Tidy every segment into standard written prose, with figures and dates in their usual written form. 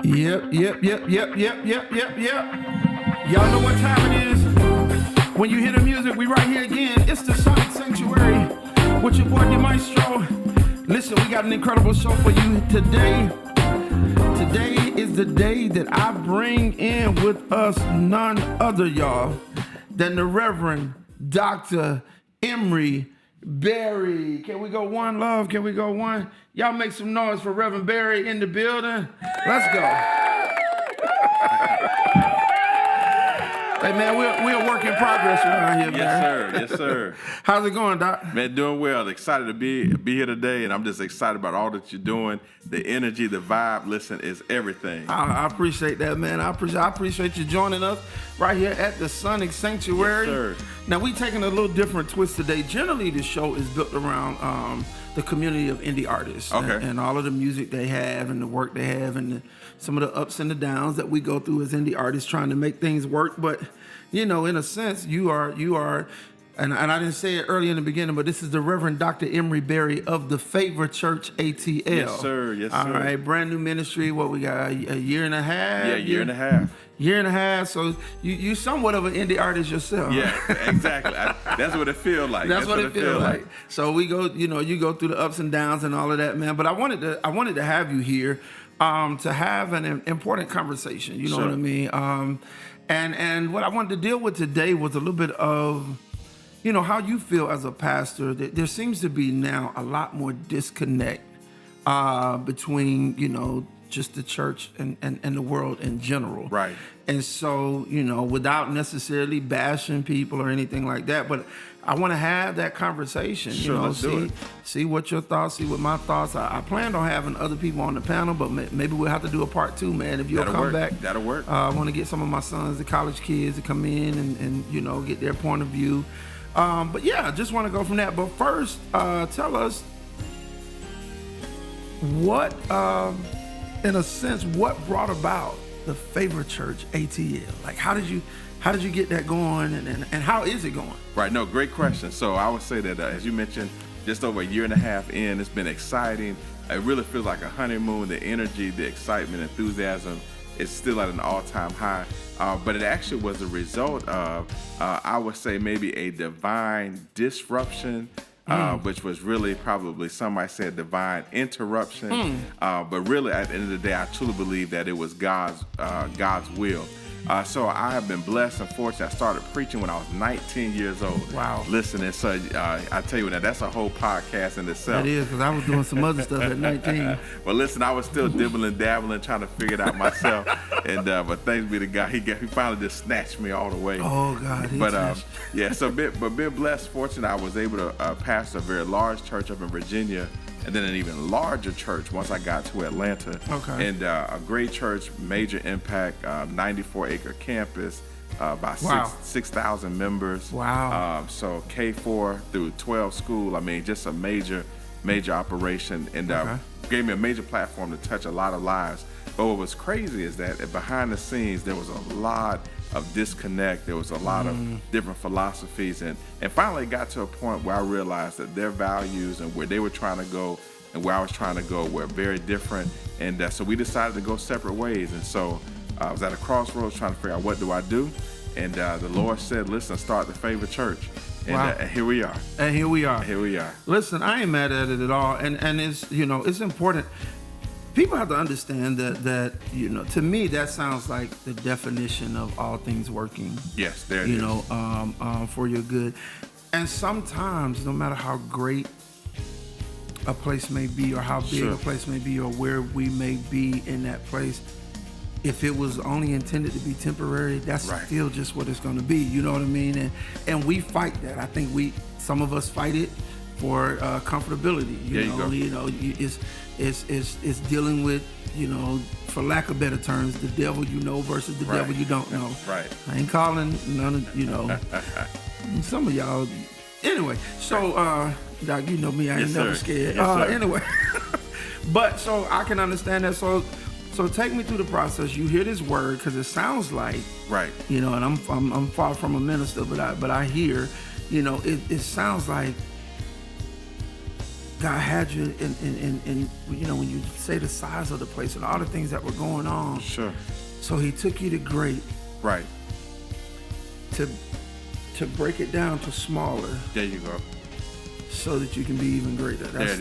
Yep. Y'all know what time it is. When you hear the music, we right here again. It's the Sonic Sanctuary with your boy DeMaestro. Listen, we got an incredible show for you today. Today is the day that I bring in with us none other, y'all, than the Reverend Dr. Emory Berry. Can we go one, love? Can we go one? Y'all make some noise for Reverend Berry in the building. Let's go. Hey, man, we're a work in progress around here, man. Yes, sir. How's it going, Doc? Man, doing well. Excited to be here today, and I'm just excited about all that you're doing. The energy, the vibe, listen, is everything. I appreciate that, man. I appreciate you joining us right here at the Sonic Sanctuary. Yes, sir. Now, we taking a little different twist today. Generally, the show is built around the community of indie artists. Okay. And all of the music they have and the work they have and some of the ups and the downs that we go through as indie artists trying to make things work. But, you know, in a sense, you are, and I didn't say it early in the beginning, but this is the Reverend Dr. Emory Berry of the Favor Church ATL. Yes, sir. Yes, sir. All right, brand new ministry. What we got, a year and a half? Yeah, year and a half. Year and a half. So you somewhat of an indie artist yourself. Yeah, exactly. That's what it feels like. That's what it feels like. So we go, you go through the ups and downs and all of that, man. But I wanted to have you here to have an important conversation. You know Sure. what I mean? And what I wanted to deal with today was a little bit of, how you feel as a pastor. There seems to be now a lot more disconnect between, just the church and the world in general. Right. And so, without necessarily bashing people or anything like that, but I want to have that conversation. Sure, let's do it. See what your thoughts, see what my thoughts are. I planned on having other people on the panel, but maybe we'll have to do a part 2, man. If you'll come back. That'll work. I want to get some of my sons, the college kids, to come in and get their point of view. But yeah, I just want to go from that. But first, tell us what, in a sense, what brought about the Favor Church ATL? Like, how did you get that going, and how is it going? Right. No, great question. So I would say that, as you mentioned, just over a year and a half in, it's been exciting. It really feels like a honeymoon. The energy, the excitement, enthusiasm is still at an all-time high. But it actually was a result of, I would say, maybe a divine disruption, which was really probably, some might say, a divine interruption. But really, at the end of the day, I truly believe that it was God's will. So I have been blessed and fortunate. I started preaching when I was 19 years old. Wow. Listen, and so I tell you, now that's a whole podcast in itself. That is, because I was doing some other stuff at 19. Well, listen, I was still dibbling, dabbling, trying to figure it out myself. And but thanks be to God, he finally just snatched me all the way. Oh God. Being blessed, fortunate, I was able to pastor a very large church up in Virginia, and then an even larger church once I got to Atlanta. Okay. And a great church, major impact, 94-acre campus, about 6,000 members. Wow. So K4 through 12 school. I mean, just a major operation, and gave me a major platform to touch a lot of lives. But what was crazy is that behind the scenes, there was a lot of disconnect. There was a lot of different philosophies, and finally it got to a point where I realized that their values and where they were trying to go and where I was trying to go were very different, and so we decided to go separate ways. And so I was at a crossroads trying to figure out, what do I do? And the Lord said, listen, start the Favor Church. And, and here we are. And here we are. Here we are. Listen, I ain't mad at it at all, and it's it's important. People have to understand that to me, that sounds like the definition of all things working. Yes, there it is. For your good. And sometimes, no matter how great a place may be, or how big a place may be, or where we may be in that place, if it was only intended to be temporary, that's still just what it's going to be. You know what I mean? And we fight that. I think some of us fight it for comfortability. It's dealing with, for lack of better terms, the devil you know versus the devil you don't know. Right. I ain't calling none of, some of y'all. Anyway, so, Doc, you know me, I ain't never scared. Anyway, but so I can understand that. So take me through the process. You hear this word, because it sounds like, and I'm far from a minister, but I hear, it sounds like God had you in you know, when you say the size of the place and all the things that were going on. Sure. So he took you to great Right. to break it down to smaller There you go. so that you can be even greater. That's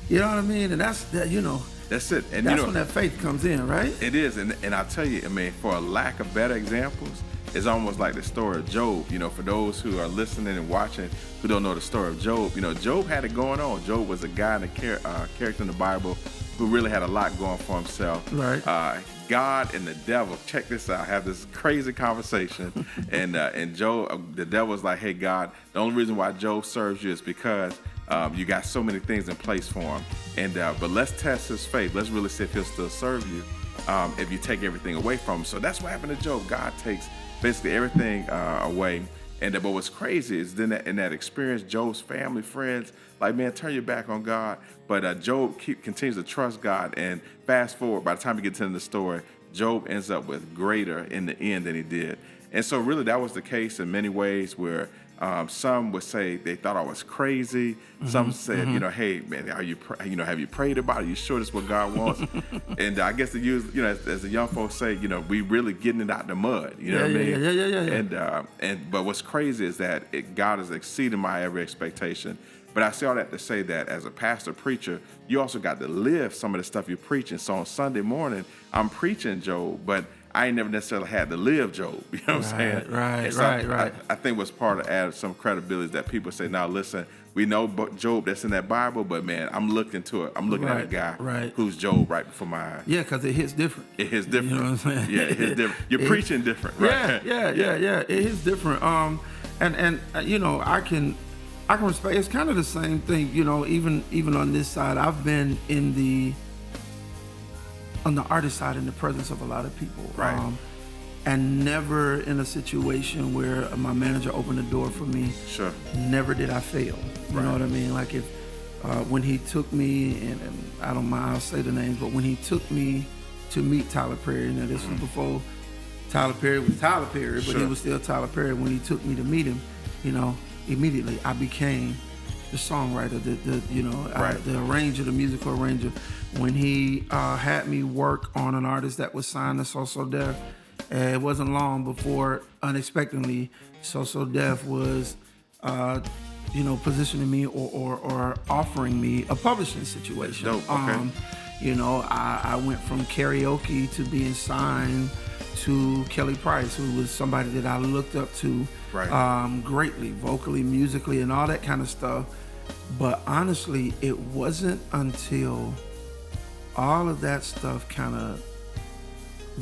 you know what I mean? And that's that, you know, That's it. And that's you know, when that faith comes in, right? it is. And I'll tell you, I mean, for a lack of better examples, it's almost like the story of Job. You know, for those who are listening and watching who don't know the story of Job, you know, Job had it going on. Job was a guy, character in the Bible who really had a lot going for himself. Right. God and the devil, check this out, have this crazy conversation. and Job, the devil's like, hey, God, the only reason why Job serves you is because you got so many things in place for him. But let's test his faith. Let's really see if he'll still serve you if you take everything away from him. So that's what happened to Job. God takes basically everything away. But what's crazy is then in that experience, Job's family, friends, like, man, turn your back on God. But Job continues to trust God. And fast forward, by the time you get to the story, Job ends up with greater in the end than he did. And so really that was the case in many ways where some would say they thought I was crazy. Some said, you know, hey, man, have you prayed about it? Are you sure this is what God wants? And I guess to use, you know, as the young folks say, you know, we really getting it out the mud. You know what I mean? Yeah. But what's crazy is that God is exceeding my every expectation. But I say all that to say that as a pastor preacher, you also got to live some of the stuff you're preaching. So on Sunday morning, I'm preaching Job, but I ain't never necessarily had to live Job. You know what I'm saying? Right. I think what's part of adding some credibility is that people say, now listen, we know Job that's in that Bible, but man, I'm looking to it. I'm looking at a guy who's Job right before my eyes. Yeah, because it hits different. It hits different. You know what I'm saying? Yeah, it hits different. You're preaching different, right? Yeah. It hits different. And you know, I can respect. It's kind of the same thing. You know, even on this side, I've been on the artist side in the presence of a lot of people. Right. And never in a situation where my manager opened the door for me. Sure. Never did I fail. You know what I mean? Like if when he took me, and I don't mind, I'll say the names, but when he took me to meet Tyler Perry, you know, this was before Tyler Perry was Tyler Perry, but he was still Tyler Perry. When he took me to meet him, you know, immediately I became the songwriter, the arranger, the musical arranger. When he had me work on an artist that was signed to So So Def, it wasn't long before, unexpectedly, So So Def was, positioning me or offering me a publishing situation. Dope. Okay. You know, I went from karaoke to being signed to Kelly Price, who was somebody that I looked up to greatly, vocally, musically, and all that kind of stuff. But honestly, it wasn't until all of that stuff kind of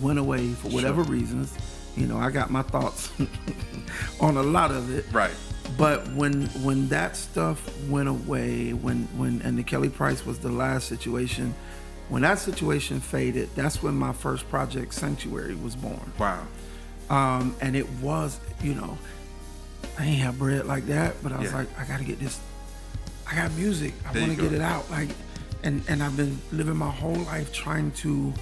went away for whatever reasons. You know, I got my thoughts on a lot of it. Right. But when that stuff went away, and the Kelly Price was the last situation, when that situation faded, that's when my first project, Sanctuary, was born. Wow. And it was, you know, I ain't have bread like that, but I was like, I got to get this. I got music. I want to get it out. Like, and I've been living my whole life trying to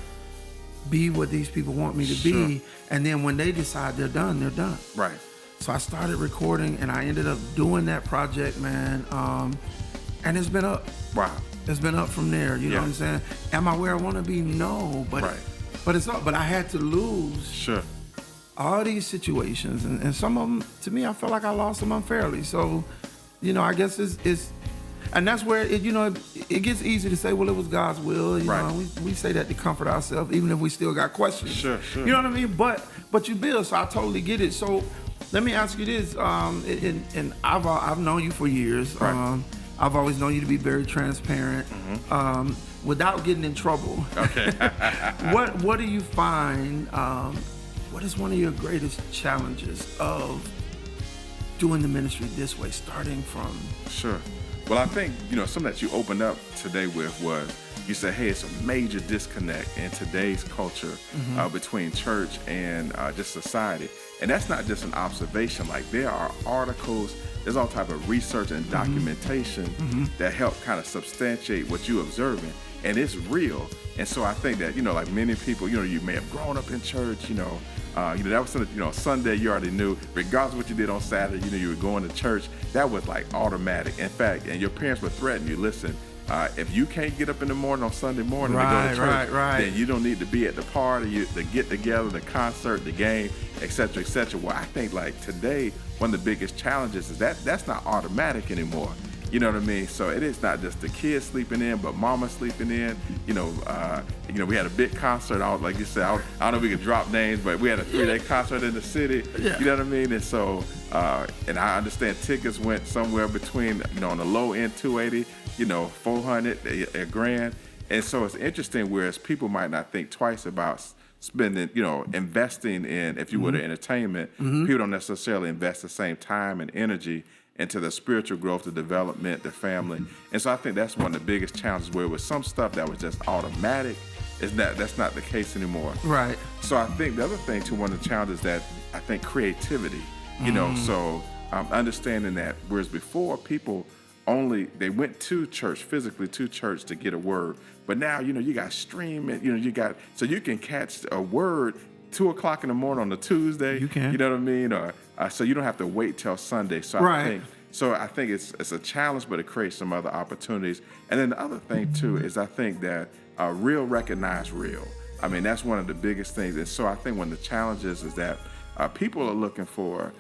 be what these people want me to be. And then when they decide they're done, they're done. Right. So I started recording, and I ended up doing that project, man. And it's been up. Wow. It's been up from there. You know what I'm saying? Am I where I want to be? No. But it's up. But I had to lose all these situations. And some of them, to me, I felt like I lost them unfairly. So, you know, I guess it's and that's where it gets easy to say, well, it was God's will. You know, we say that to comfort ourselves, even if we still got questions. Sure. You know what I mean? But you build, so I totally get it. So let me ask you this, and I've known you for years. I've always known you to be very transparent, without getting in trouble. Okay. What do you find? What is one of your greatest challenges of doing the ministry this way, starting from? Sure. Well, I think, you know, something that you opened up today with was, you said, hey, it's a major disconnect in today's culture between church and just society. And that's not just an observation. Like, there are articles, there's all type of research and documentation that help kind of substantiate what you're observing. And it's real. And so I think that, you know, like many people, you know, you may have grown up in church, you know, That was something, Sunday you already knew, regardless of what you did on Saturday, you were going to church. That was like automatic. In fact, and your parents would threaten you, listen, if you can't get up in the morning on Sunday morning to go to church, then you don't need to be at the party, the get together, the concert, the game, et cetera, et cetera. Well, I think like today, one of the biggest challenges is that's not automatic anymore. You know what I mean? So it is not just the kids sleeping in, but mama sleeping in. We had a big concert. Like you said, I don't know if we could drop names, but we had a 3-day concert in the city. Yeah. You know what I mean? And so, and I understand tickets went somewhere between, on the low end, $280, $400, a grand. And so it's interesting, whereas people might not think twice about spending, investing in, if you would, entertainment. People don't necessarily invest the same time and energy into the spiritual growth, the development, the family. And so I think that's one of the biggest challenges, where with some stuff that was just automatic, that's not the case anymore. Right. So I think the other thing too, one of the challenges that I think creativity, so understanding that whereas before people they went to church, physically to church to get a word, but now, you got streaming, so you can catch a word 2:00 in the morning on a Tuesday. You can. You know what I mean? Or so you don't have to wait till Sunday. So Right. I think it's a challenge, but it creates some other opportunities. And then the other thing too is I think that real recognize real. I mean, that's one of the biggest things. And so I think one of the challenges is that people are looking for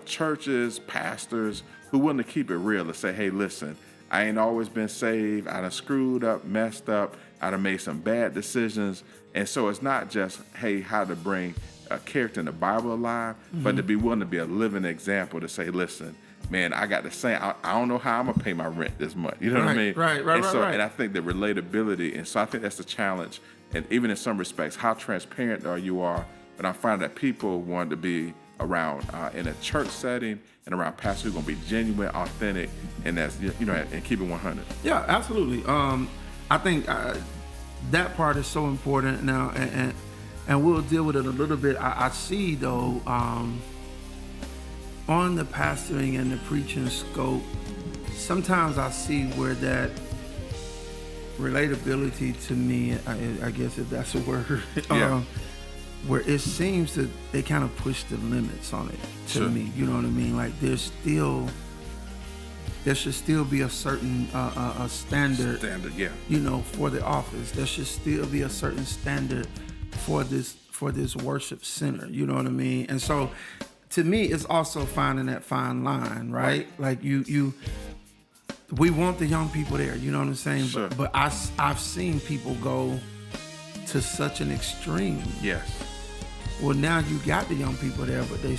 churches, pastors who willing to keep it real and say, hey, listen, I ain't always been saved. I done screwed up, messed up. I done made some bad decisions. And so it's not just, hey, how to bring a character in the Bible alive, but to be willing to be a living example to say, listen, man, I got the same, I don't know how I'm going to pay my rent this month. You know what I mean? Right. And I think the relatability, and so I think that's the challenge. And even in some respects, how transparent you are. But I find that people want to be around in a church setting and around pastors who are going to be genuine, authentic, and that's, and keep it 100. Yeah, absolutely. I think that part is so important now, and we'll deal with it a little bit. I see, though, on the pastoring and the preaching scope, sometimes I see where that relatability to me, I guess if that's a word, where it seems that they kind of push the limits on it to me. You know what I mean? Like there should still be a certain a standard, for the office. There should still be a certain standard for this worship center. You know what I mean? And so, to me, it's also finding that fine line, right? Like we want the young people there. You know what I'm saying? Sure. But I've seen people go to such an extreme. Yes. Well, now you got the young people there, but they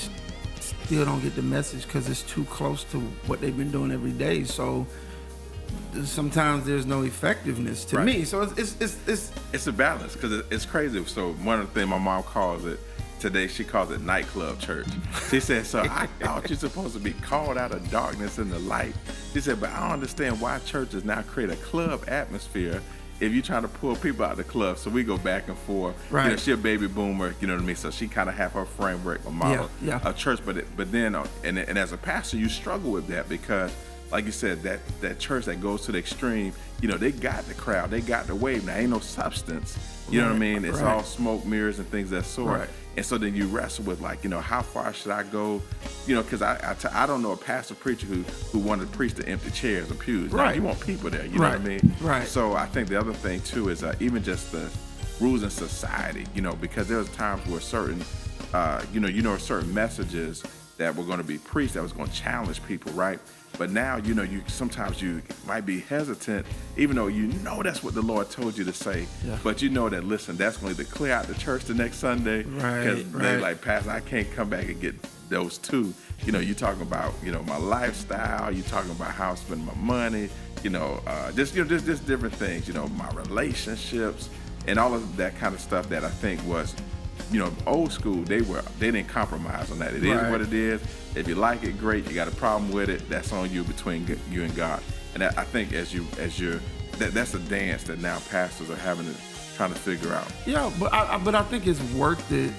still don't get the message because it's too close to what they've been doing every day. So sometimes there's no effectiveness to me. So it's a balance, because it's crazy. So one of the things my mom calls it today, she calls it nightclub church. She said, so I thought you're supposed to be called out of darkness into light. She said, but I don't understand why churches now create a club atmosphere if you're trying to pull people out of the club. So we go back and forth. Right. She's a baby boomer, you know what I mean? So she kind of have her framework, a model of church. But then, and as a pastor, you struggle with that because, like you said, that church that goes to the extreme, they got the crowd, they got the wave. Now, ain't no substance. You know what I mean? It's all smoke, mirrors, and things of that sort. Right. And so then you wrestle with, like, how far should I go? Because I don't know a pastor preacher who wanted to preach to empty chairs or pews. Now, you want people there, you know what I mean? Right. So I think the other thing, too, is even just the rules in society, because there was times where certain, certain messages that were going to be preached that was going to challenge people, right? But now, sometimes you might be hesitant, even though that's what the Lord told you to say. Yeah. But that, listen, that's going to clear out the church the next Sunday. Because they like, Pastor, I can't come back and get those two. You talking about, my lifestyle. You talking about how I spend my money. Just different things. My relationships and all of that kind of stuff that I think was, old school. They didn't compromise on that. It is what it is. If you like it, great. You got a problem with it, that's on you, between you and God. And I think that's a dance that now pastors are trying to figure out. Yeah, but I think it's worth it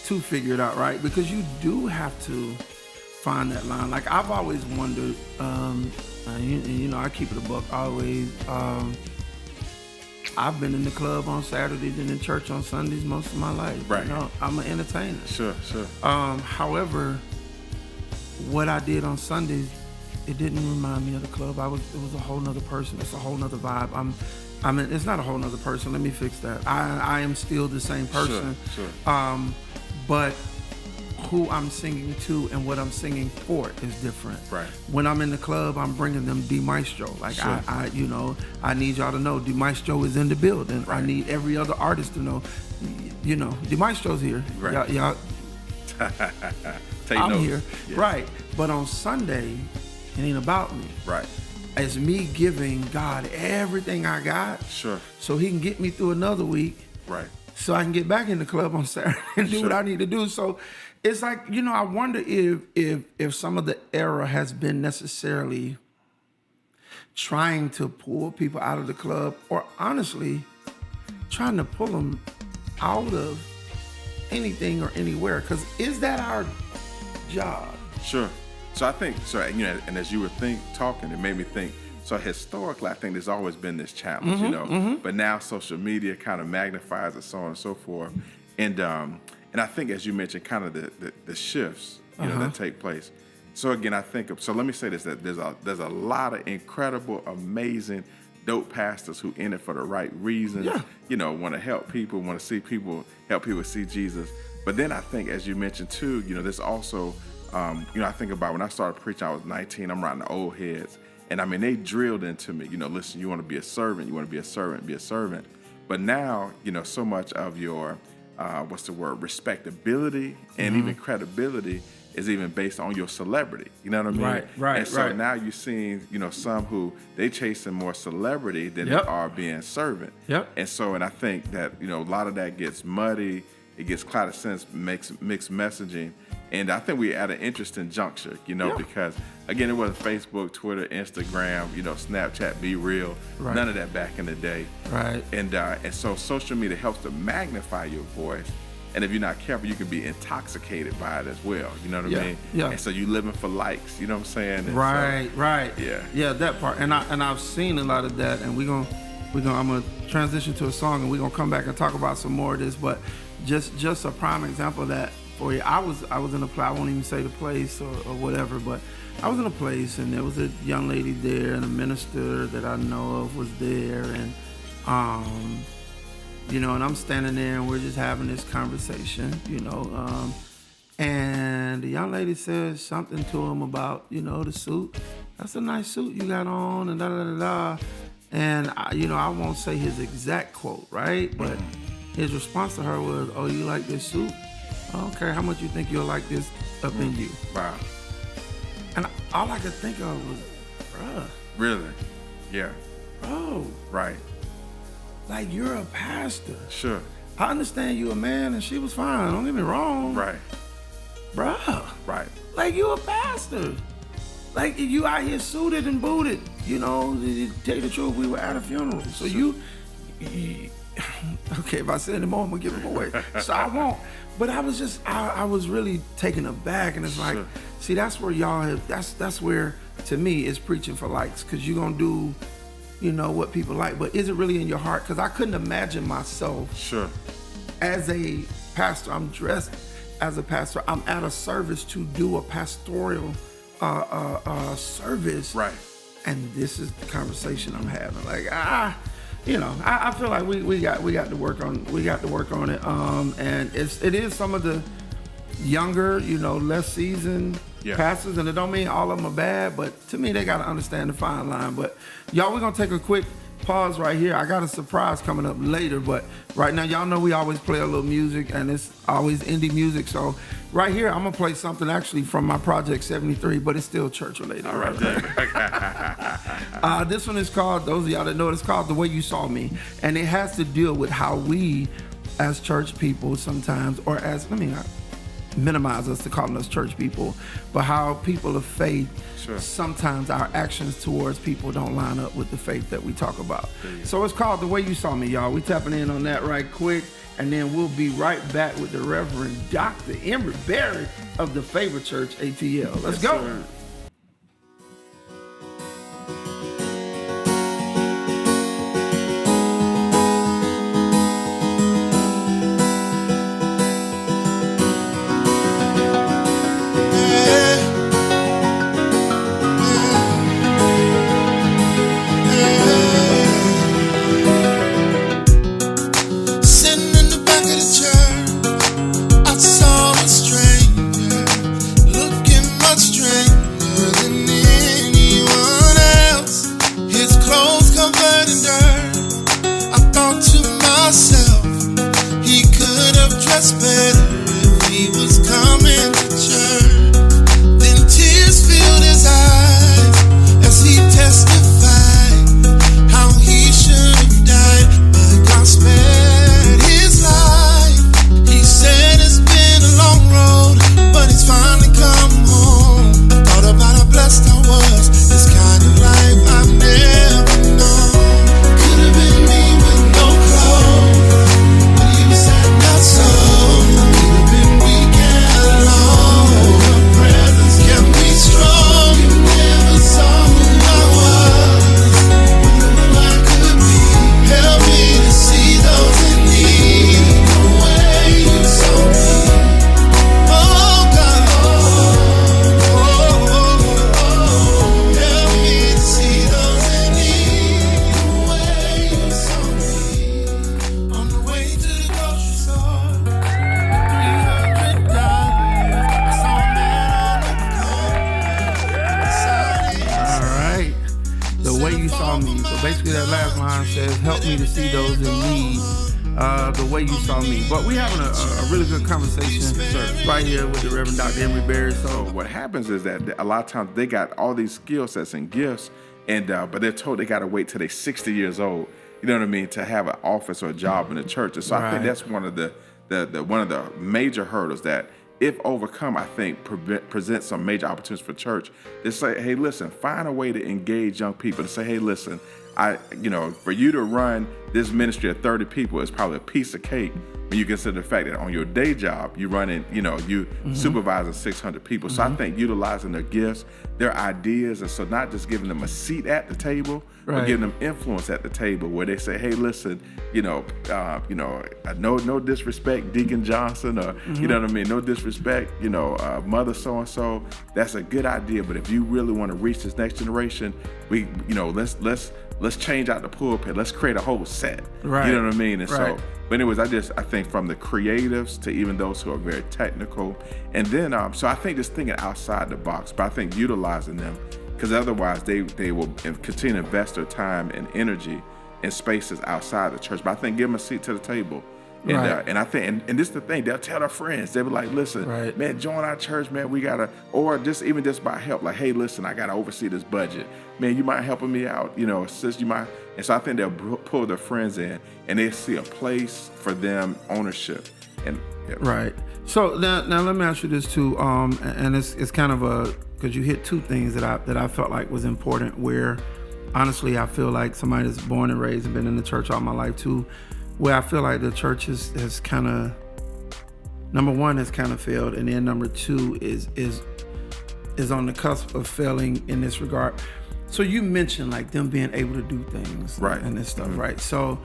to figure it out, right? Because you do have to find that line. Like I've always wondered, I keep it a buck always. I've been in the club on Saturdays and in church on Sundays most of my life. Right. You know, I'm an entertainer. Sure. However, what I did on Sundays, it didn't remind me of the club. It was a whole nother person. It's a whole nother vibe. It's not a whole nother person. Let me fix that. I am still the same person. Sure. But who I'm singing to and what I'm singing for is different. Right. When I'm in the club, I'm bringing them D Maestro. Like Sure. I need y'all to know D Maestro is in the building. Right. I need every other artist to know, D Maestro's here. Right. Y'all Take I'm notes. here. Yeah. Right. But on Sunday, it ain't about me. Right. It's me giving God everything I got Sure. so he can get me through another week. Right. So I can get back in the club on Saturday and do Sure. what I need to do. So it's like, I wonder if some of the era has been necessarily trying to pull people out of the club, or honestly trying to pull them out of anything or anywhere. Because is that our job? Sure. So I think, and as you were talking, it made me think, so historically, I think there's always been this challenge, but now social media kind of magnifies it, so on and so forth. And I think, as you mentioned, kind of the shifts, that take place. So again, so let me say this, that there's a lot of incredible, amazing, dope pastors who in it for the right reasons, want to help people, want to see people, help people see Jesus. But then I think, as you mentioned too, there's also, I think about when I started preaching, I was 19, I'm writing the old heads. And I mean, they drilled into me, listen, you want to be a servant, be a servant. But now, so much of your, respectability and even credibility is even based on your celebrity. You know what I mean? Right. And so now you're seeing, some who they chasing more celebrity than they are being servant. Yep. And I think that, a lot of that gets muddy. It gets clouded sense, mixed messaging. And I think we're at an interesting juncture, because, again, it wasn't Facebook, Twitter, Instagram, Snapchat, Be Real, none of that back in the day. Right. And so social media helps to magnify your voice. And if you're not careful, you can be intoxicated by it as well. You know what I mean? Yeah. And so you living for likes, you know what I'm saying? And Right. Yeah. Yeah, that part. And I've seen a lot of that, and I'm gonna transition to a song, and we're gonna come back and talk about some more of this, but just a prime example of that for you. I was in a place, I won't even say the place or whatever, but I was in a place, and there was a young lady there, and a minister that I know of was there, and and I'm standing there, and we're just having this conversation, and the young lady says something to him about, the suit. That's a nice suit you got on, and da-da-da-da. And, I won't say his exact quote, right? But his response to her was, "Oh, you like this suit? Okay, how much you think you'll like this up in you?" Wow. And all I could think of was, bruh. Really? Yeah. Bro. Right. Like, you're a pastor. Sure. I understand you a man, and she was fine. Don't get me wrong. Right. Bruh. Right. Like, you a pastor. Like, you out here suited and booted. To tell you the truth, we were at a funeral. So you okay, if I say any more, I'm gonna give them away. So I won't. But I was just, I was really taken aback, and it's like, see, that's where y'all have, that's where, to me, is preaching for likes, because you're gonna do, what people like, but is it really in your heart? Because I couldn't imagine myself as a pastor. I'm dressed as a pastor. I'm at a service to do a pastoral service. Right. And this is the conversation I'm having. Like, I feel like we got to work on it. And it is some of the younger, less seasoned pastors, and it don't mean all of them are bad, but to me they got to understand the fine line. But y'all, we're gonna take a quick pause right here. I got a surprise coming up later, but right now, y'all know we always play a little music, and it's always indie music. So right here, I'm gonna play something actually from my Project 73, but it's still church related. All right. This one is called, those of y'all that know it, it's called The Way You Saw Me, and it has to deal with how we, as church people, sometimes, or as, let me not minimize us to calling us church people, but how people of faith, sometimes our actions towards people don't line up with the faith that we talk about. So it's called The Way You Saw Me, y'all. We tapping in on that right quick, and then we'll be right back with the Reverend Dr. Emory Berry of the Favor Church ATL. Let's go. Sir. the way you saw me. But we having a really good conversation right here with the Reverend Dr. Emory Berry. So what happens is that a lot of times they got all these skill sets and gifts, and but they're told they got to wait till they're 60 years old. You know what I mean, to have an office or a job in the church. And so I think that's one of the one of the major hurdles that, if overcome, I think presents some major opportunities for church. They say, hey, listen, find a way to engage young people. To say, hey, listen, for you to run this ministry of 30 people is probably a piece of cake when you consider the fact that on your day job, you running, you supervising 600 people. So I think utilizing their gifts, their ideas, and so not just giving them a seat at the table, but giving them influence at the table where they say, hey, listen, no disrespect, Deacon Johnson, or you know what I mean, no disrespect, Mother so-and-so. That's a good idea, but if you really want to reach this next generation, let's change out the pulpit. Let's create a whole set. Right. You know what I mean? And so, but anyways, I think from the creatives to even those who are very technical, and then so I think just thinking outside the box, but I think utilizing them, because otherwise they will continue to invest their time and energy in spaces outside the church. But I think give them a seat to the table. And I think, and this is the thing, they'll tell their friends, they'll be like, listen, man, join our church, man, we gotta, or just by help, like, hey, listen, I gotta oversee this budget. Man, you mind helping me out, sis, you mind. And so I think they'll pull their friends in and they see a place for them, ownership. And Right. So now let me ask you this too, and it's kind of because you hit two things that I felt like was important, where honestly, I feel like somebody that's born and raised and been in the church all my life too, where I feel like the church has kind of, number one, has kind of failed, and then number two is on the cusp of failing in this regard. So you mentioned like them being able to do things, and this stuff, right? So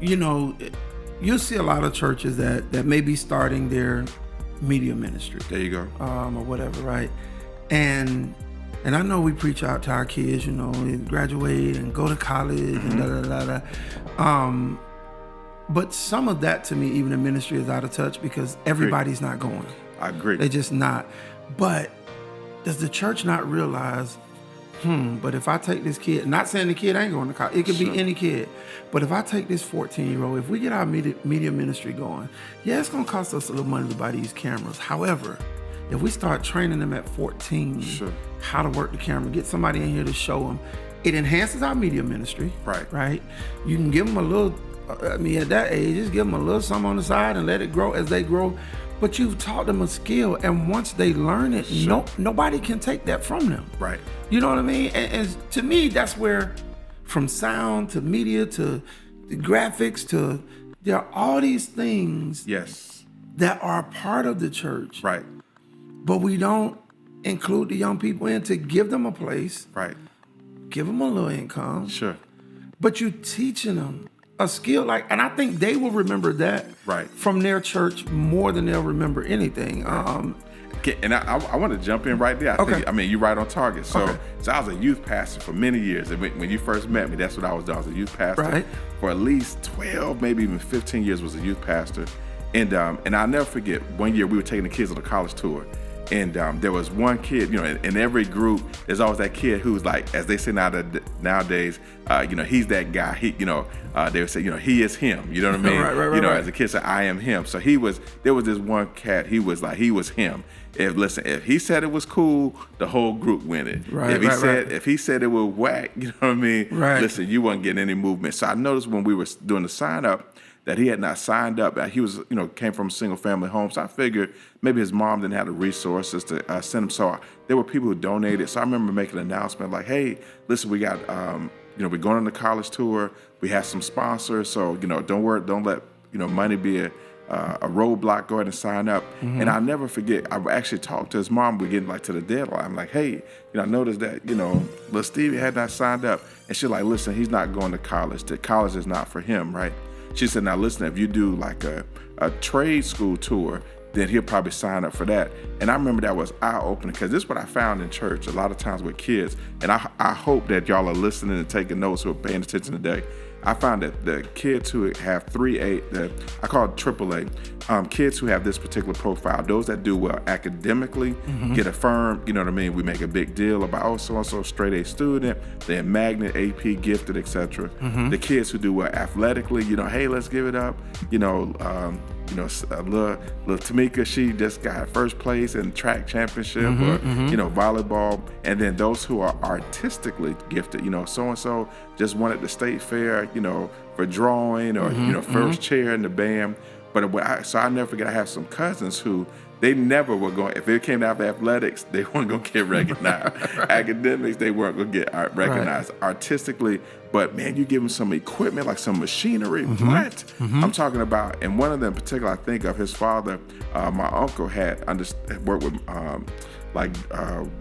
you'll see a lot of churches that may be starting their media ministry. There you go. Or whatever, right? And I know we preach out to our kids, graduate and go to college and da-da-da-da. But some of that, to me, even in ministry, is out of touch because everybody's not going. I agree. They're just not. But does the church not realize, but if I take this kid, not saying the kid ain't going to college, it could be any kid, but if I take this 14-year-old, if we get our media ministry going, it's going to cost us a little money to buy these cameras. However, if we start training them at 14, how to work the camera, get somebody in here to show them, it enhances our media ministry. Right. You can give them a little, at that age, just give them a little something on the side and let it grow as they grow. But you've taught them a skill, and once they learn it, nobody can take that from them. Right. You know what I mean? And to me, that's where, from sound to media to the graphics to, there are all these things that are part of the church. Right. But we don't include the young people in to give them a place. Right. Give them a little income. Sure. But you teaching them a skill, and I think they will remember that from their church more than they'll remember anything. And I want to jump in right there. I think, you're right on target. So I was a youth pastor for many years. And when you first met me, that's what I was doing. I was a youth pastor for at least 12, maybe even 15 years was a youth pastor. And I'll never forget, one year we were taking the kids on a college tour. And there was one kid, in every group, there's always that kid who's like, as they say nowadays, he's that guy. They would say, he is him. You know what I mean? As a kid said, I am him. So there was this one cat, he was him. If he said it was cool, the whole group went it. If he said it was whack, you know what I mean? Listen, you wasn't getting any movement. So I noticed when we were doing the sign up, that he had not signed up. He was, came from a single family home. So I figured maybe his mom didn't have the resources to send him. So there were people who donated. So I remember making an announcement like, hey, listen, we got, we're going on the college tour. We have some sponsors. So, don't worry, don't let, money be a roadblock. Go ahead and sign up. And I'll never forget, I actually talked to his mom. We're getting to the deadline. I'm like, hey, I noticed that, little Stevie had not signed up. And she's like, listen, he's not going to college. The college is not for him, right? She said, now listen, if you do like a trade school tour, then he'll probably sign up for that. And I remember that was eye-opening, because this is what I found in church a lot of times with kids. And I hope that y'all are listening and taking notes who are paying attention today. I found that the kids who have 3A, I call it AAA, kids who have this particular profile, those that do well academically, get affirmed, you know what I mean? We make a big deal about, oh, so-and-so straight A student, they're magnet, AP, gifted, etc. The kids who do well athletically, you know, hey, let's give it up. Little Tamika, she just got first place in track championship or, volleyball. And then those who are artistically gifted, you know, so-and-so just won at the state fair, you know, for drawing or, first chair in the band. But so I never forget, I have some cousins who, they never were going, if it came down to athletics, they weren't going to get recognized. Academics, they weren't going to get recognized. Artistically, but man, you give them some equipment, like some machinery. What? I'm talking about, and one of them in particular, I think of his father, my uncle had worked with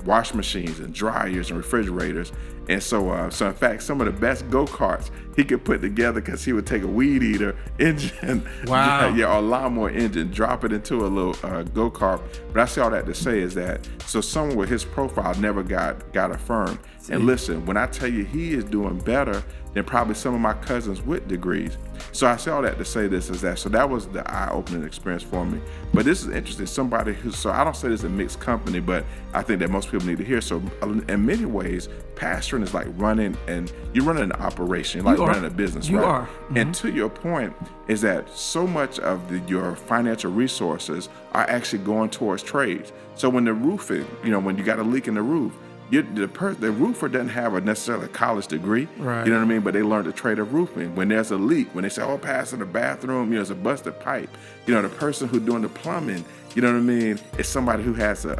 wash machines and dryers and refrigerators. And so in fact, some of the best go-karts he could put together, because he would take a weed eater engine, or a lawnmower engine, drop it into a little go-kart. But I say all that to say is that, so someone with his profile never got affirmed. And listen, when I tell you he is doing better than probably some of my cousins with degrees. So I say all that to say this is that, so that was the eye-opening experience for me. But this is interesting, somebody who, so I don't say this is a mixed company, but I think that most people need to hear. So in many ways, pastoring is like running, and you're running an operation, like running a business, you right? Are. And to your point is that so much of your financial resources are actually going towards trades. So when the roofing, when you got a leak in the roof, the roofer doesn't have a necessarily college degree, right? You know what I mean? But they learn the trade of roofing. When there's a leak, when they say, "Oh, Pastor, the bathroom, there's a busted pipe," the person who's doing the plumbing, you know what I mean? It's somebody who has a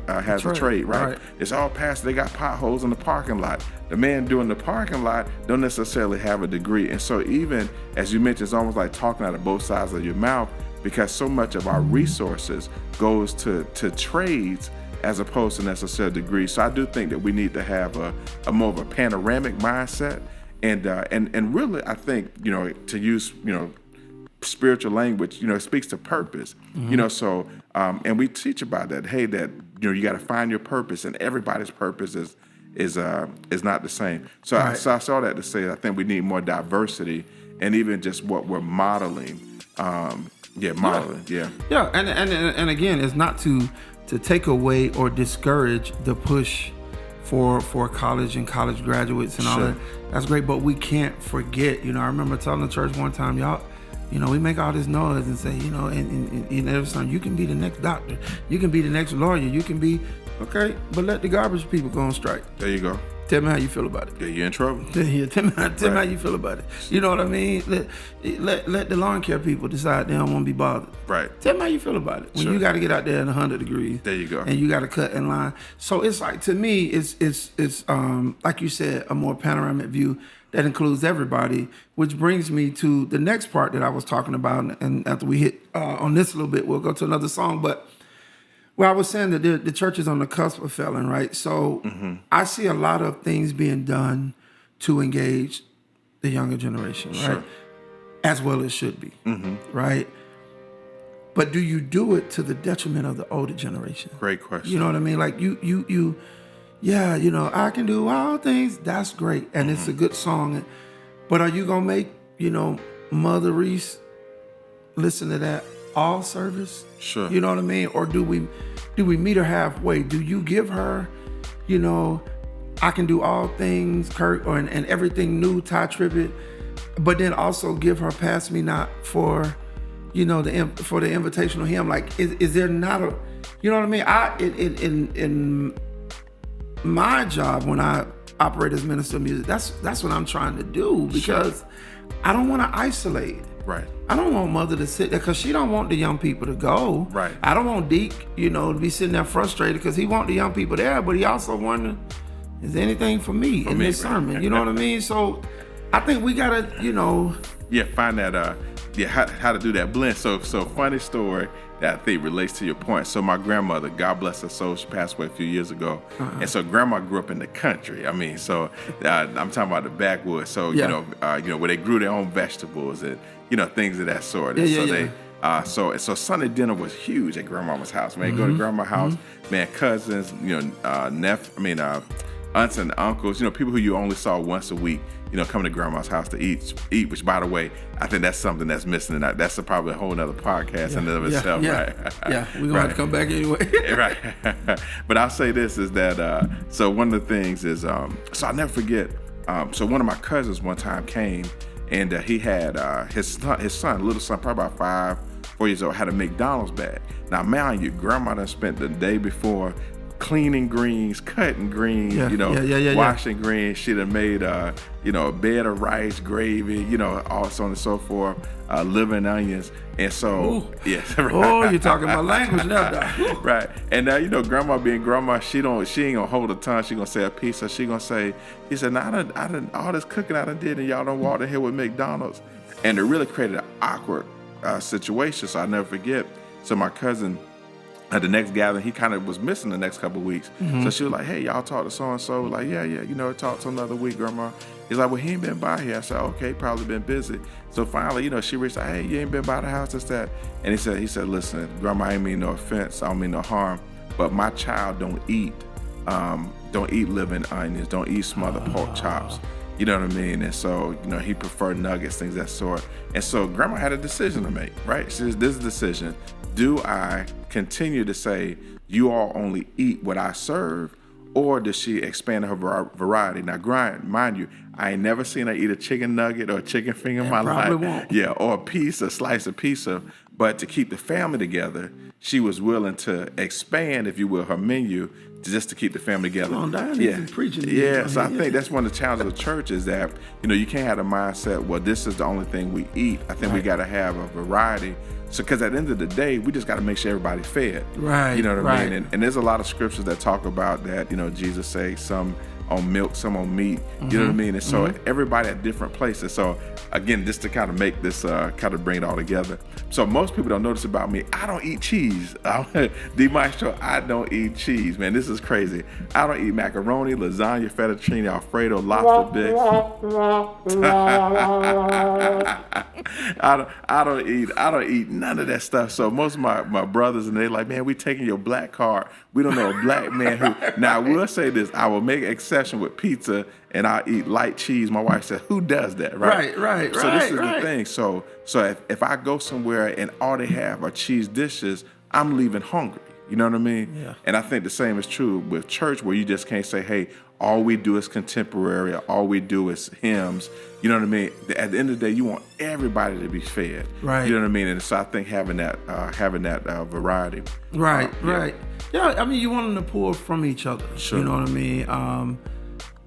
trade, right? It's all Pastor, they got potholes in the parking lot. The man doing the parking lot don't necessarily have a degree, and so even as you mentioned, it's almost like talking out of both sides of your mouth, because so much of our resources goes to trades as opposed to necessarily degrees. So I do think that we need to have a more of a panoramic mindset, and really, I think, to use, spiritual language, it speaks to purpose, so, and we teach about that, hey, that, you got to find your purpose, and everybody's purpose is not the same. So, so I saw that to say, I think we need more diversity, and even just what we're modeling. Modeling. Yeah. And again, it's not to take away or discourage the push for college and college graduates and all that. That's great, but we can't forget, I remember telling the church one time, y'all, we make all this noise and say, and every time, you can be the next doctor, you can be the next lawyer, you can be, okay, but let the garbage people go on strike. There you go. Tell me how you feel about it. Yeah, you're in trouble. Yeah, tell me how you feel about it. You know what I mean? Let the lawn care people decide they don't want to be bothered. Right. Tell me how you feel about it. When you got to get out there in 100 degrees. There you go. And you got to cut in line. So it's like, to me, it's like you said, a more panoramic view that includes everybody, which brings me to the next part that I was talking about. And after we hit on this a little bit, we'll go to another song. But I was saying that the church is on the cusp of failing, right? So I see a lot of things being done to engage the younger generation, right? Sure. As well as should be, right? But do you do it to the detriment of the older generation? Great question. You know what I mean? Like I can do all things. That's great, and it's a good song. But are you gonna make Mother Reese listen to that all service? Sure. You know what I mean? Or do we meet her halfway? Do you give her, I can do all things, Kirk, and everything new, Ty Tribbett, but then also give her Pass Me Not for, for the invitational hymn? Like, is there not a, you know what I mean? In my job, when I operate as minister of music, that's what I'm trying to do, because I don't want to isolate. Right. I don't want Mother to sit there, because she don't want the young people to go. Right. I don't want Deke, to be sitting there frustrated, because he want the young people there, but he also wonder, is there anything for me in this sermon? You know what I mean? So I think we gotta, find that, how to do that blend. So funny story that I think relates to your point. So my grandmother, God bless her soul, she passed away a few years ago. And so grandma grew up in the country. I mean, so I'm talking about the backwoods. So, where they grew their own vegetables and, things of that sort. So Sunday dinner was huge at grandmama's house. Man, go to grandma's house, man, cousins, aunts and uncles, people who you only saw once a week, coming to grandma's house to eat, which, by the way, I think that's something that's missing. And that's probably a whole nother podcast in and of itself, right? Yeah, we're going to have to come back anyway. Right. But I'll say this is that, so one of the things is, so I'll never forget, so one of my cousins one time came, and he had his son, little son, probably about 4 years old, had a McDonald's bag. Now, mind you, grandma done spent the day before cleaning greens, cutting greens, washing greens. She'd have made, a bed of rice, gravy, all so on and so forth, living onions. And so, yes. Right. Oh, you're talking my language now, Doc. Right. And now, grandma being grandma, she ain't gonna hold her tongue. She gonna say a piece. So she gonna say, he said, "Now I done all this cooking I done did, and y'all done walked in here with McDonald's." And it really created an awkward situation. So I'll never forget. So my cousin, at the next gathering, he kind of was missing the next couple of weeks. So she was like, "Hey, y'all talk to so-and-so." Like, yeah, talk to another week, grandma. He's like, "Well, he ain't been by here." I said, "Okay, probably been busy." So finally, she reached out, "Hey, you ain't been by the house, that's that." And he said, "Listen, grandma, I ain't mean no offense. I don't mean no harm, but my child don't eat living onions, don't eat smothered pork chops." You know what I mean? And so, he preferred nuggets, things of that sort. And so grandma had a decision to make, right? She says, this decision: do I continue to say, you all only eat what I serve, or does she expand her variety? Now, mind you, I ain't never seen her eat a chicken nugget or a chicken finger in my life. Won't. Yeah, or a slice of pizza. But to keep the family together, she was willing to expand, if you will, her menu just to keep the family together. Come on, Diane, preaching. Yeah, so I think that's one of the challenges of the church is that, you can't have the mindset, well, this is the only thing we eat. I think we got to have a variety. So, because at the end of the day, we just got to make sure everybody's fed. Right. You know what I mean? And there's a lot of scriptures that talk about that, Jesus say some on milk, some on meat. You know what I mean? And so everybody at different places. So again, just to kind of make this, kind of bring it all together. So most people don't notice about me, I don't eat cheese. D Maestro, I don't eat cheese, man. This is crazy. I don't eat macaroni, lasagna, fettuccine, Alfredo, lobster bisque. I don't eat none of that stuff. So most of my brothers, and they like, man, we taking your black card. We don't know a black man who. Now I will say this: I will make an exception with pizza, and I'll eat light cheese. My wife said, "Who does that?" Right. So this is the thing. So if I go somewhere and all they have are cheese dishes, I'm leaving hungry. You know what I mean? Yeah. And I think the same is true with church, where you just can't say, "Hey, all we do is contemporary, or all we do is hymns." You know what I mean? At the end of the day, you want everybody to be fed. Right. You know what I mean? And so I think having that variety. Right. Yeah, I mean, you want them to pour from each other. Sure. You know what I mean?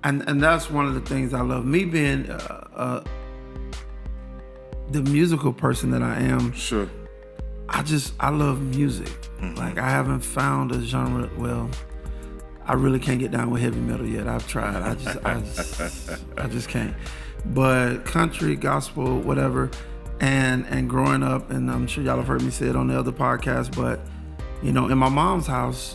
And that's one of the things I love. Me being the musical person that I am. Sure. I love music. Like, I haven't found a genre. Well, I really can't get down with heavy metal yet. I've tried. I just can't. But country, gospel, whatever, and growing up, and I'm sure y'all have heard me say it on the other podcast, but in my mom's house,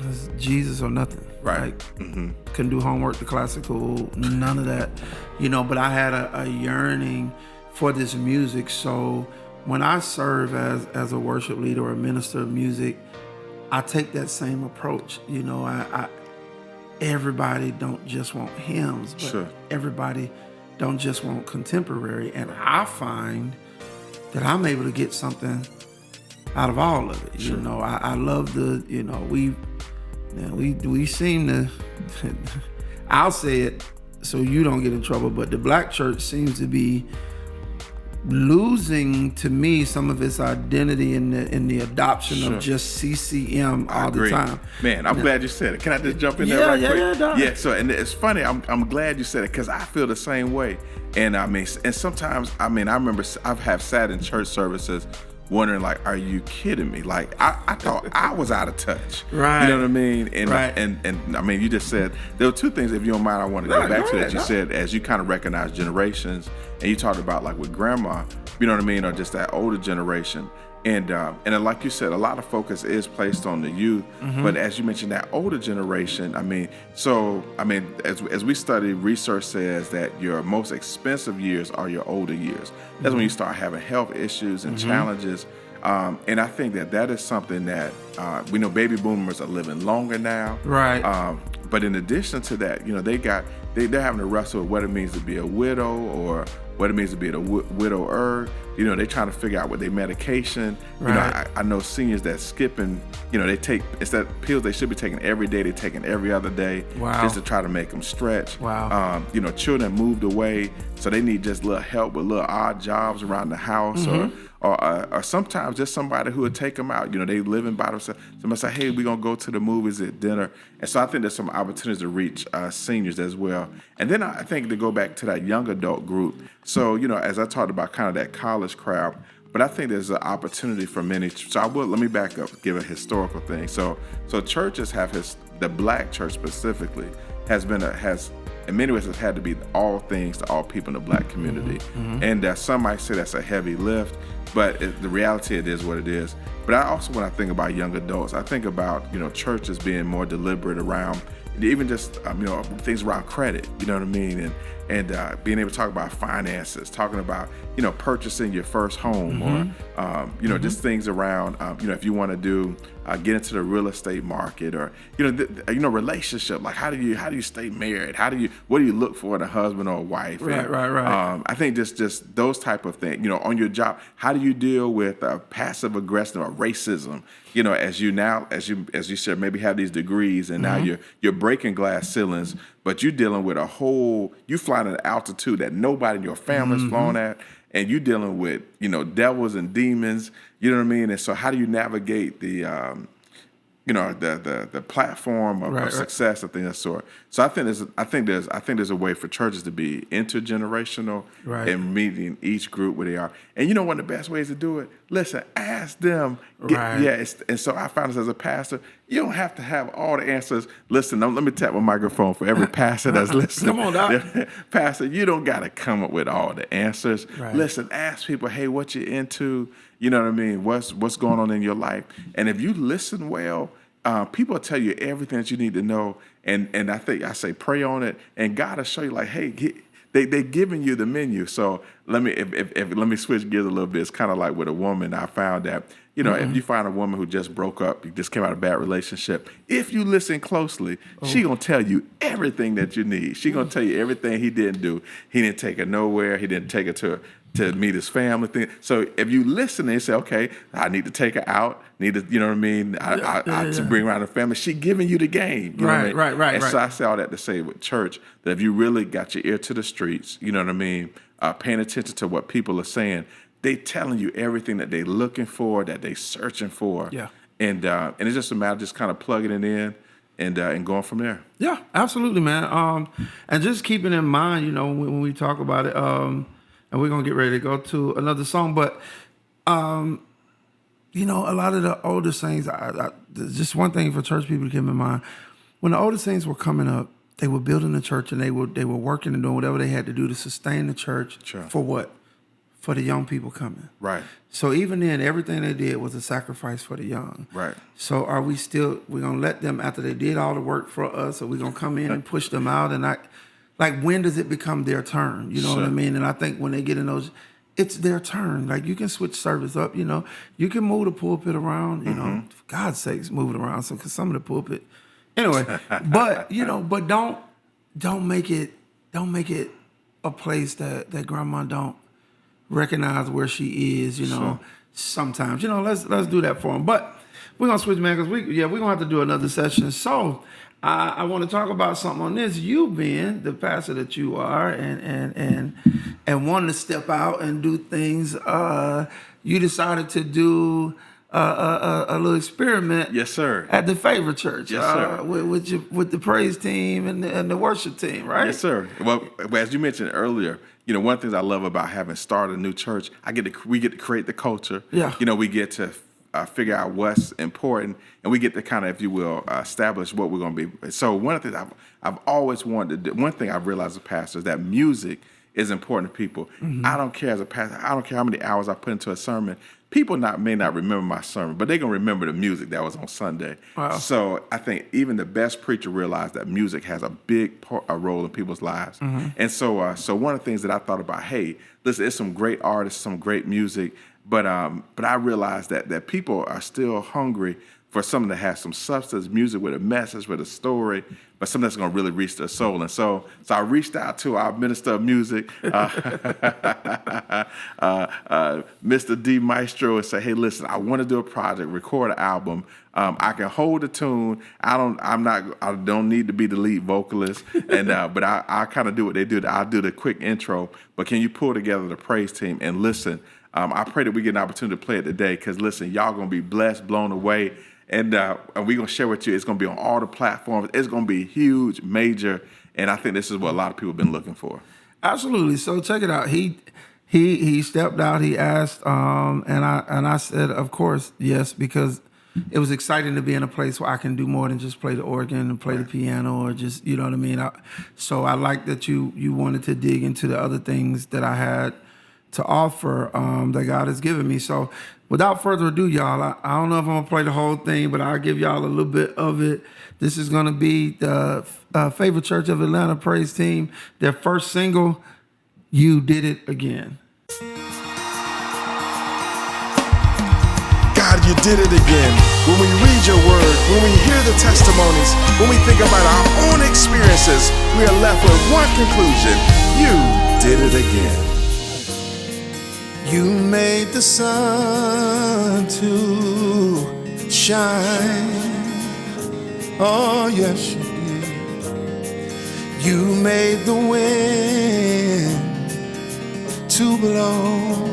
it's Jesus or nothing. Right. Like, couldn't do homework, the classical, none of that. But I had a yearning for this music. So when I serve as a worship leader or a minister of music, I take that same approach. Everybody don't just want hymns, but Sure. everybody don't just want contemporary. And I find that I'm able to get something out of all of it. Sure. I love we seem to, I'll say it so you don't get in trouble, but the black church seems to be losing, to me, some of its identity in the adoption Sure. of just CCM all the time. Man, I'm glad you said it. Can I just jump in there right quick? Yeah. So, and it's funny. I'm glad you said it, because I feel the same way. And I mean, and sometimes, I remember I've sat in church services wondering, like, are you kidding me? Like, I thought I was out of touch. Right. You know what I mean? And, right. and I mean, you just said, there were two things, if you don't mind, I want to go back to that. You said, as you kind of recognize generations, and you talked about, like, with grandma, you know what I mean? Or just that older generation. And like you said, a lot of focus is placed on the youth, but as you mentioned, that older generation, as we study, research says that your most expensive years are your older years. That's when you start having health issues and challenges. And I think that is something that we know baby boomers are living longer now. Right. But in addition to that, they're having to wrestle with what it means to be a widow or what it means to be a widower. They're trying to figure out what their medication. Right. I know seniors that skipping, they take, instead of pills they should be taking every day, they're taking every other day. Wow. Just to try to make them stretch. Wow. Children moved away, so they need just little help with little odd jobs around the house, or sometimes just somebody who would take them out. They living by themselves. Somebody say, hey, we're going to go to the movies at dinner. And so I think there's some opportunities to reach seniors as well. And then I think to go back to that young adult group. So, as I talked about kind of that college crowd, but I think there's an opportunity for many. So let me back up, give a historical thing. So churches have the black church specifically has in many ways, it's had to be all things to all people in the black community. And some might say that's a heavy lift, but the reality, it is what it is. But I also, when I think about young adults, I think about, churches being more deliberate around even just, things around credit, you know what I mean? And being able to talk about finances, talking about, purchasing your first home or, just things around, if you want to do, get into the real estate market or, relationship, like how do you stay married? What do you look for in a husband or a wife? Right. I think just those type of things, on your job, how do you deal with passive aggression or racism? As you said, maybe have these degrees and now you're breaking glass ceilings, but you're dealing with you flying at an altitude that nobody in your family's flown at, and you're dealing with, devils and demons, you know what I mean? And so how do you navigate the platform of success and things of that sort? So I think there's a way for churches to be intergenerational and meeting each group where they are. And one of the best ways to do it, listen, ask them. And so I found this as a pastor, you don't have to have all the answers. Listen, let me tap my microphone for every pastor that's listening. Come on, Doc. Pastor, you don't got to come up with all the answers. Right. Listen, ask people, hey, what you into? You know what I mean? What's going on in your life? And if you listen well, people will tell you everything that you need to know. And I say pray on it, and God will show you like, hey, they're giving you the menu. So let me switch gears a little bit. It's kind of like with a woman. I found that, if you find a woman who just broke up, you just came out of a bad relationship, if you listen closely, she gonna tell you everything that you need. She gonna tell you everything he didn't do. He didn't take her nowhere. He didn't take her to meet his family. So if you listen and say, okay, I need to take her out, you know what I mean? To bring around the family. She giving you the game. You know what I mean? Right. So I say all that to say with church, that if you really got your ear to the streets, you know what I mean? Paying attention to what people are saying, they telling you everything that they looking for, that they searching for. Yeah. And it's just a matter of just kind of plugging it in and going from there. Yeah, absolutely, man. And just keeping in mind, when we talk about it, and we're going to get ready to go to another song. But, a lot of the older saints, just one thing for church people to keep in mind. When the older saints were coming up, they were building the church and they were working and doing whatever they had to do to sustain the church. Sure. For what? For the young people coming. Right. So even then, everything they did was a sacrifice for the young. Right. So are we still, we're going to let them, after they did all the work for us, or we're going to come in and push them out and when does it become their turn? You know what I mean? And I think when they get in those, it's their turn. Like you can switch service up, you can move the pulpit around, for God's sakes, move it around. So, cause some of the pulpit, anyway, but don't make it a place that grandma don't recognize where she is, sometimes, let's do that for them. But we're going to switch, man, because we're going to have to do another session. So I want to talk about something on this. You being the pastor that you are and wanting to step out and do things, you decided to do a little experiment. Yes, sir. At the Favor Church. Yes, sir. With the praise team and the worship team, right? Yes, sir. Well, as you mentioned earlier, one of the things I love about having started a new church, we get to create the culture. Yeah. We get to figure out what's important, and we get to kind of, if you will, establish what we're going to be. So one of the things I've always wanted to do, one thing I've realized as a pastor is that music is important to people. Mm-hmm. I don't care as a pastor, I don't care how many hours I put into a sermon. People may not remember my sermon, but they're going to remember the music that was on Sunday. Wow. So I think even the best preacher realized that music has a big role in people's lives. Mm-hmm. And so one of the things that I thought about, hey, listen, there's some great artists, some great music, but I realized that people are still hungry for something that has some substance, music with a message, with a story. but something that's going to really reach their soul. And so I reached out to our minister of music, Mr. D Maestro, and say, hey, listen, I want to do a project, record an album. I can hold a tune. I don't need to be the lead vocalist, and but I kind of do what they do. I'll do the quick intro. But can you pull together the praise team and listen? I pray that we get an opportunity to play it today, because listen, y'all gonna be blessed, blown away, and we're gonna share with you. It's gonna be on all the platforms. It's gonna be huge, major, and I think this is what a lot of people have been looking for. Absolutely. So check it out. He stepped out. He asked, and I said, of course, yes, because it was exciting to be in a place where I can do more than just play the organ and play the piano, or just, you know what I mean? So I like that you wanted to dig into the other things that I had to offer, that God has given me. So without further ado, y'all, I don't know if I'm going to play the whole thing, but I'll give y'all a little bit of it. This is going to be the Favorite Church of Atlanta praise team, their first single, You Did It Again. God, you did it again. When we read your word, when we hear the testimonies, when we think about our own experiences, we are left with one conclusion: you did it again. You made the sun to shine. Oh, yes, you did. You made the wind to blow.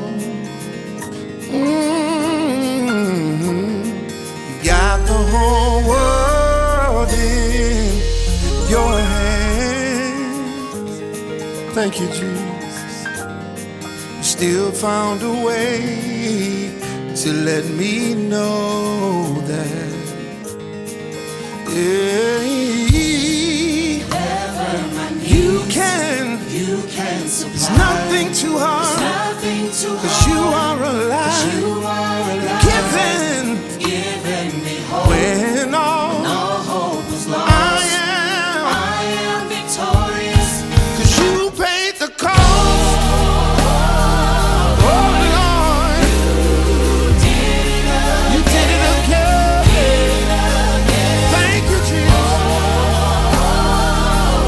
Got the whole world in your hands. Thank you, Jesus. You still found a way to let me know that you can supply. It's nothing too hard. 'Cause you are alive. Giving me hope. When all hope was lost, I am victorious. 'Cause you paid the cost. Oh Lord, you did it again. Thank you, Jesus.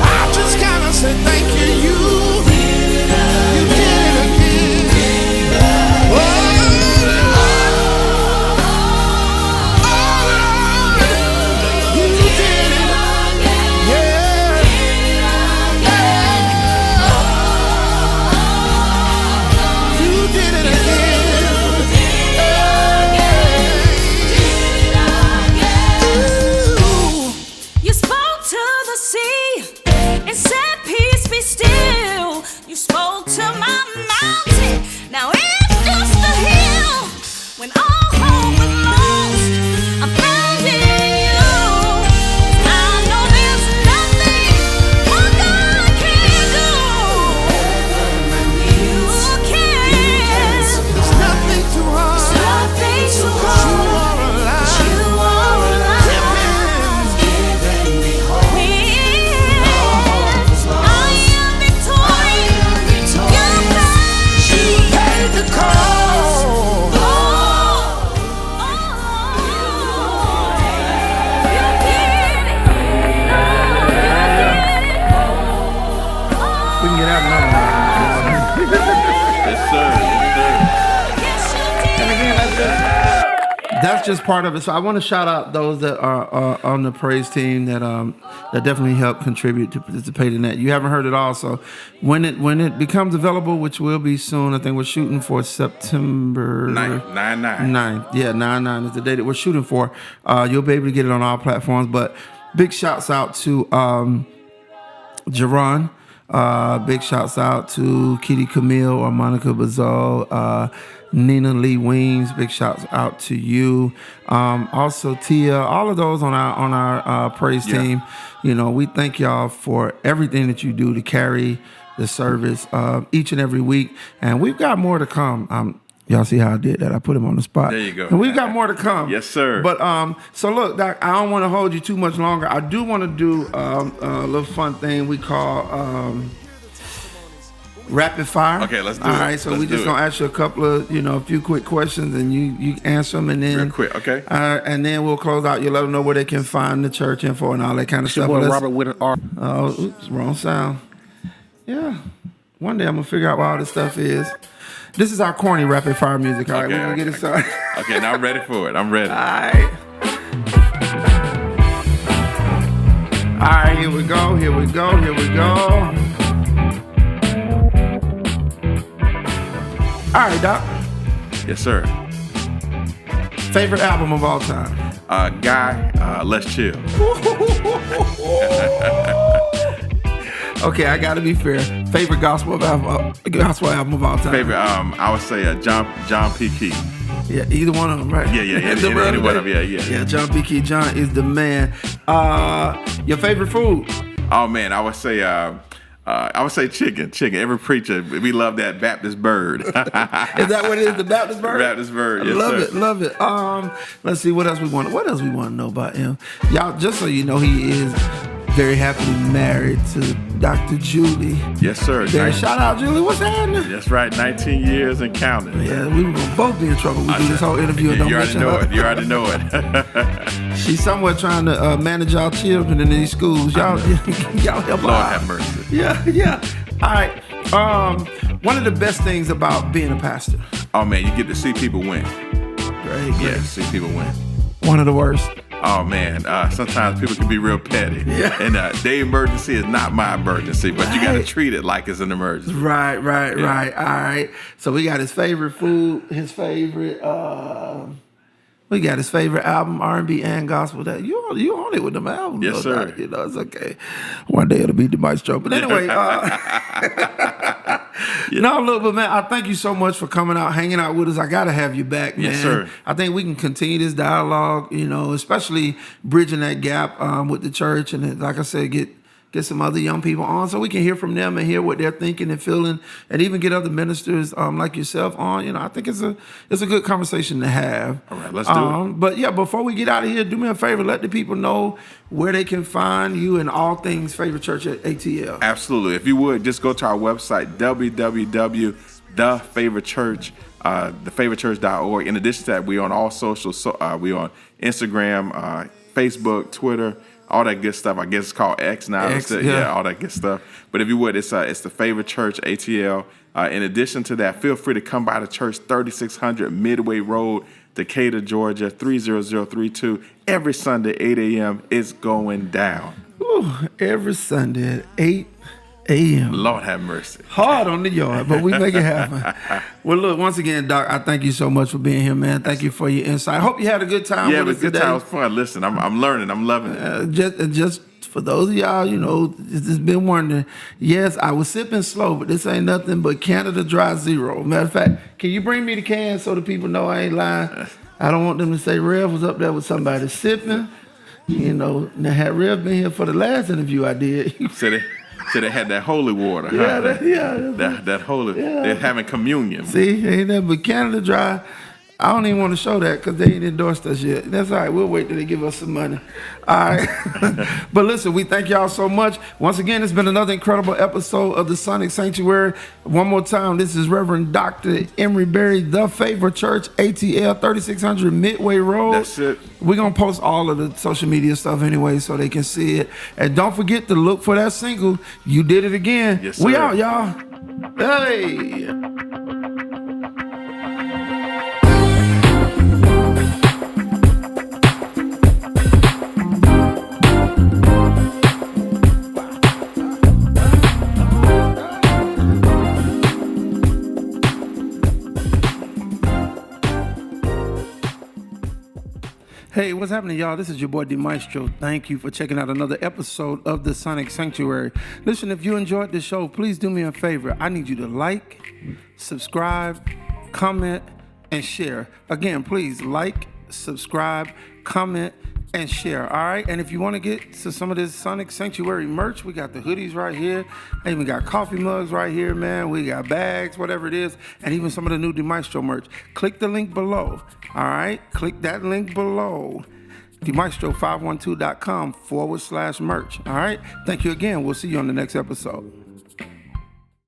I just gotta say thank you. You did it again. That's just part of it. So I want to shout out those that are on the praise team that definitely helped contribute to participate in that. You haven't heard it all, so when it becomes available, which will be soon, I think we're shooting for September 9th. Yeah, 9/9 is the date that we're shooting for. You'll be able to get it on all platforms. But big shouts out to Jerron. Big shouts out to Kitty Camille or Monica Bazal. Nina Lee Weems, big shouts out to you. Also Tia, all of those on our praise team. You know, we thank y'all for everything that you do to carry the service each and every week. And we've got more to come. Y'all see how I did that? I put him on the spot. There you go. And we've got more to come. Yes, sir. But so look, Doc, I don't want to hold you too much longer. I do want to do a little fun thing we call rapid fire. Okay, let's do All it. right, so Let's we're just do gonna it. ask you a couple of, a few quick questions, and you answer them, and then Real quick, okay. and then we'll close out. You let them know where they can find the church info and all that kind of stuff. Boy, But let's- Robert with an R. Oh, oops, wrong sound. Yeah, one day I'm gonna figure out what all this stuff is. This is our corny rapid fire music. All right, Okay, we're gonna okay, get it started. Okay, now I'm ready for it. I'm ready. All right. All right, here we go. Here we go. Here we go. All right, Doc. Yes, sir. Favorite album of all time? Guy, let's chill. Okay, I gotta be fair. Favorite gospel album of all time? Favorite, I would say John P. Key. Yeah, either one of them, right? Yeah, any one of them, yeah. Yeah, John P. Key. John is the man. Your favorite food? Oh man, I would say chicken. Every preacher, we love that Baptist bird. Is that what it is? The Baptist bird? Baptist bird, yes, love sir. it, love it. Let's see what else we want. What else we want to know about him? Y'all, just so you know, he is very happily married to Dr. Julie. Yes, sir. There, shout out, Julie. What's happening? That's right. 19 years and counting. Yeah, we were gonna both be in trouble. We do this whole interview and don't You mention already know her. it. You already know it. She's somewhere trying to manage our children in these schools. Y'all, y'all help her Lord out. have mercy. Yeah. All right. One of the best things about being a pastor. Oh man, you get to see people win. Great. Yeah, see people win. One of the worst. Oh man, sometimes people can be real petty. Yeah. And their emergency is not my emergency, but you got to Right. treat it like it's an emergency. Right. Yeah. All right. So we got his favorite food, his favorite. We got his favorite album, R&B and gospel. That you on it with them albums. Yes, though, sir. Doc. It's okay. One day it'll be the maestro. But anyway, no, look, but man, I thank you so much for coming out, hanging out with us. I gotta have you back, man. Yes, sir. I think we can continue this dialogue. Especially bridging that gap with the church, and like I said, get some other young people on so we can hear from them and hear what they're thinking and feeling, and even get other ministers like yourself on. I think it's a good conversation to have. All right, let's do it. But yeah, before we get out of here, do me a favor, let the people know where they can find you and all things Favorite Church at ATL. Absolutely. If you would, just go to our website, thefavoritechurch.org. In addition to that, we're on all socials. We're on Instagram, Facebook, Twitter, all that good stuff. I guess it's called X now. X, Yeah, yeah. all that good stuff. But if you would, it's the Favorite Church ATL. In addition to that, feel free to come by the church, 3600 Midway Road, Decatur, Georgia, 30032. Every Sunday, 8 a.m. It's going down. Ooh, every Sunday at 8 a.m. Lord have mercy. Hard on the yard, but we make it happen. Well, look, once again, Doc, I thank you so much for being here, man. Thank you for your insight. I hope you had a good time Yeah, it with was us a good today. time. It was fun. Listen, I'm learning. I'm loving it. Just for those of y'all, just been wondering. Yes, I was sipping slow, but this ain't nothing but Canada Dry Zero. Matter of fact, can you bring me the can so the people know I ain't lying? I don't want them to say Rev was up there with somebody sipping. Now had Rev been here for the last interview I did. So they had that holy water. Yeah, huh? That holy. They're having communion. See, ain't that but Canada Dry. I don't even want to show that because they ain't endorsed us yet. That's all right. We'll wait till they give us some money. All right. But listen, we thank y'all so much. Once again, it's been another incredible episode of the Sonic Sanctuary. One more time, this is Reverend Dr. Emery Berry, The Favorite Church, ATL, 3600 Midway Road. That's it. We're going to post all of the social media stuff anyway so they can see it. And don't forget to look for that single, You Did It Again. Yes, We sir. out, y'all. Hey. Hey, what's happening, y'all? This is your boy, D Maestro. Thank you for checking out another episode of the Sonic Sanctuary. Listen, if you enjoyed the show, please do me a favor. I need you to like, subscribe, comment, and share. Again, please like, subscribe, comment, and share. All right. And if you want to get to some of this Sonic Sanctuary merch, we got the hoodies right here. I even got coffee mugs right here, man. We got bags, whatever it is, and even some of the new DeMaestro merch. Click the link below. All right. Click that link below. DeMaestro512.com/merch. All right. Thank you again. We'll see you on the next episode.